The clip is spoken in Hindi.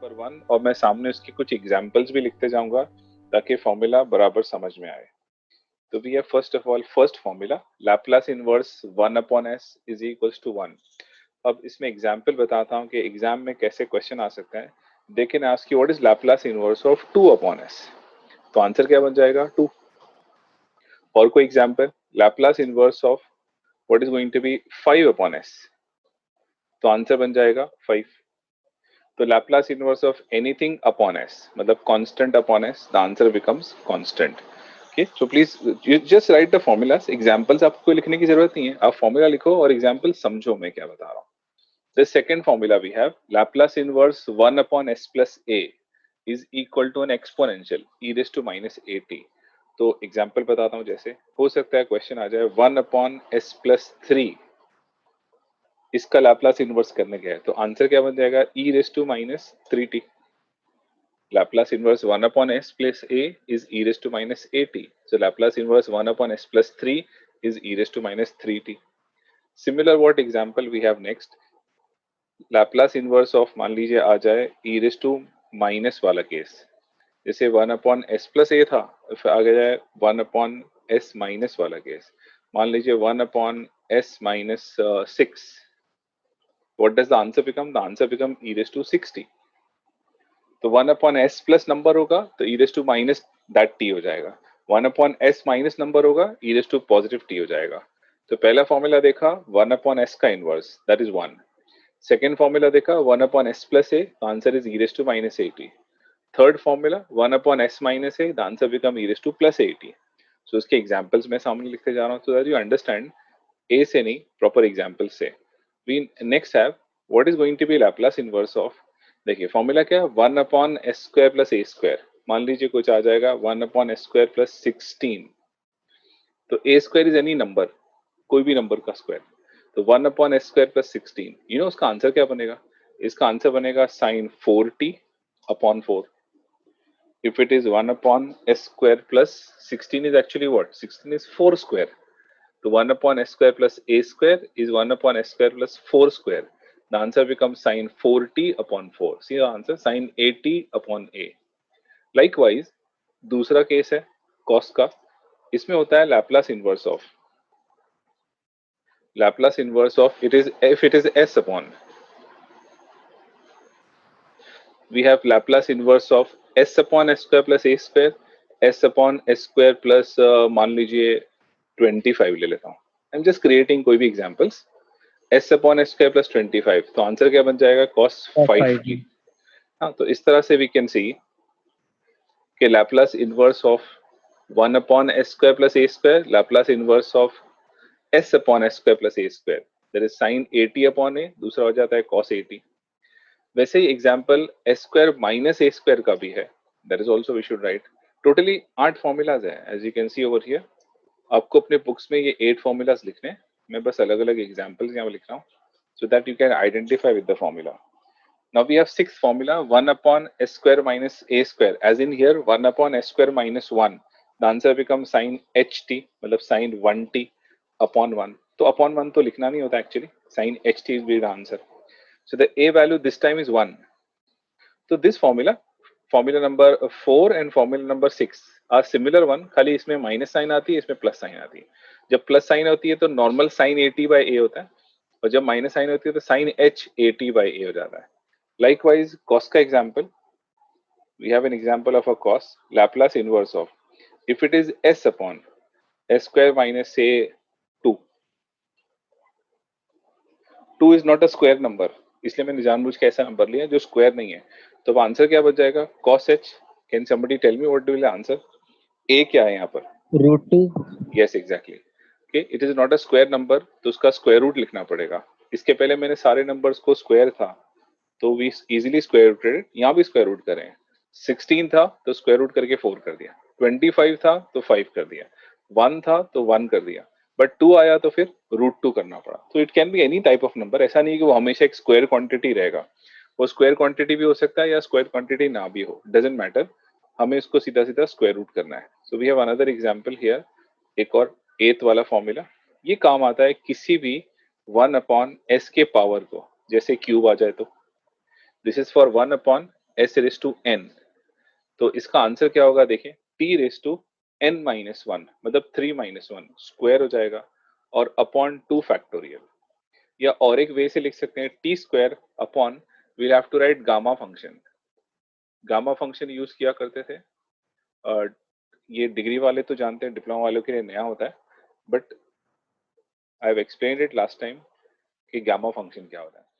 नंबर 1 और मैं सामने उसकी कुछ एग्जांपल्स भी लिखते जाऊंगा ताकि फॉर्मूला बराबर समझ में आए। तो we have first of all first formula Laplace inverse 1 upon s is equals to 1। अब इसमें एग्जांपल बताता हूं कि एग्जाम में कैसे क्वेश्चन आ सकते हैं। They can ask you what is Laplace inverse of 2 upon s, तो आंसर क्या बन जाएगा 2। और कोई example Laplace inverse of what is going to be 5 upon s, तो आंसर बन जाएगा 5। तो Laplace inverse of anything upon s मतलब constant upon s, the answer becomes constant. Okay, so please you just write the formulas. Examples आपको लिखने की जरूरत नहीं है, आप फॉर्मूला लिखो और एग्जांपल समझो मैं क्या बता रहा हूँ। The second formula we have Laplace inverse 1 upon s plus a is equal to an exponential e raise to minus at। तो एग्जांपल बताता हूँ, जैसे हो सकता है क्वेश्चन आ जाए 1 अपॉन s प्लस 3, इसका लैप्लास इनवर्स करने का है, तो आंसर क्या बन जाएगा e raise to minus 3t। Laplace inverse 1 upon s plus a is e raised to minus at. So Laplace inverse 1 upon s plus 3 is e raised to minus 3t. Similar what example we have next? Laplace inverse of मान लीजिए आ जाए e raised to minus वाला केस, जैसे 1 upon s plus a था, फिर आगे जाए 1 upon s minus वाला केस, मान लीजिए 1 upon s minus 6। What does the answer become? The answer become e raised to 60। तो 1 अपॉन एस प्लस नंबर होगा तो e raise to minus that T हो जाएगा। 1 अपॉन एस माइनस नंबर होगा e raise to positive T हो जाएगा। तो पहला फॉर्मूला देखा 1 अपॉन एस का inverse, that is 1। Second formula देखा 1 upon S plus A, the answer is e raise to minus A T. Third formula 1 upon S minus A, the answer become e raise to plus A T. सो उसके एग्जाम्पल्स मैं सामने लिखते जा रहा हूँ, so that you understand a से नहीं प्रॉपर एग्जाम्पल से। We next have what is going to be Laplace inverse of, देखिए फॉर्मूला क्या है 1 अपॉन एस स्क्वायर प्लस ए स्क्वायर, मान लीजिए कुछ आ जाएगा 1 अपॉन एस स्क्वायर प्लस 16। तो a square is any number, कोई भी नंबर का स्क्वायर, तो 1 upon S square plus 16, you know उसका आंसर क्या बनेगा? इसका आंसर बनेगा sine 4t upon 4। if it is 1 upon s square plus 16 is actually what? 16 is 4 square. So 1 upon s square plus a square is 1 upon s square plus 4 square. The answer becomes sin 4t upon 4. See the answer, sin 80 upon a. Likewise, दूसरा केस है cos का, इसमें होता है Laplace inverse of it is if it is s upon, we have Laplace inverse of s upon s square plus a square, s upon s square plus मान लीजिए 25 ले लेता हूँ, आई एम जस्ट क्रिएटिंग कोई भी examples. s upon S square plus 25, तो आंसर क्या बन जाएगा cos 5t। हाँ, तो इस तरह से वी कैन सी कि Laplace inverse of 1 upon S square plus A square, Laplace inverse of s upon S square plus A square, that is sin 80 upon A, दूसरा हो जाता है cos 80। वैसे ही example s square minus A square का भी है, that is also we should write. Totally 8 formulas है as you can see over here. आपको अपने बुक्स में ये 8 फॉर्मूलाज लिखने हैं, मैं बस अलग अलग एग्जांपल्स यहाँ पे लिख रहा हूँ so that you can identify with the formula. Now we have sixth formula 1 upon s square minus a square, as in here 1 upon s square minus 1, the answer becomes sin ht मतलब sin 1t upon 1। तो upon 1 तो लिखना नहीं होता actually, sin ht will be the answer। So the a value this time is 1। तो this formula number 4 and formula number 6 are similar one, खाली इसमें माइनस साइन आती है, इसमें प्लस साइन आती है। जब प्लस साइन होती है तो normal sine A T by A होता है, और जब माइनस साइन होती है तो sine H A T by A हो जाता है। लाइकवाइज कॉस का example, we have an example of a cos Laplace inverse of if it is S upon S square minus A 2। 2 is not a square number, इसलिए मैंने जानबूझ के ऐसा नंबर लिया जो स्क्वायर नहीं है। तो आंसर क्या बच जाएगा cos h। Can somebody tell me what will answer? a क्या है यहाँ पर? √2। Yes exactly. Okay, it is not a square number, तो उसका स्क्वायर रूट लिखना पड़ेगा। इसके पहले मैंने सारे नंबर्स को स्क्वायर था तो वी इजीली स्क्वायर रूटेड, यहाँ भी स्क्वायर रूट करें। 16 था तो स्क्वायर रूट करके 4 कर दिया, 25 था तो 5 कर दिया, 1 था तो 1 कर दिया, बट 2 आया तो फिर √2 करना पड़ा। तो it can be any type of number, ऐसा नहीं कि वो हमेशा एक स्क्वायर क्वांटिटी रहेगा, वो स्क्वायर क्वांटिटी भी हो सकता है या स्क्वायर क्वांटिटी ना भी हो, डजेंट मैटर, हमें इसको सीधा सीधा स्क्वायर रूट करना है। So we have another example here, एक और 8th वाला फॉर्मूला। ये काम आता है किसी भी 1 अपॉन s के पावर को, जैसे क्यूब आ जाए तो this is for 1 upon s raise to n। तो इसका आंसर क्या होगा देखिए, t raise to n minus one, मतलब 3 माइनस वन स्क्वायर हो जाएगा और अपॉन 2 फैक्टोरियल। या और एक वे से लिख सकते हैं t square upon, we'll have to write gamma function. Gamma function use किया करते थे, अ, ये डिग्री वाले तो जानते हैं, डिप्लोमा वालों के लिए नया होता है, but I have explained it last time कि गामा फंक्शन क्या होता है।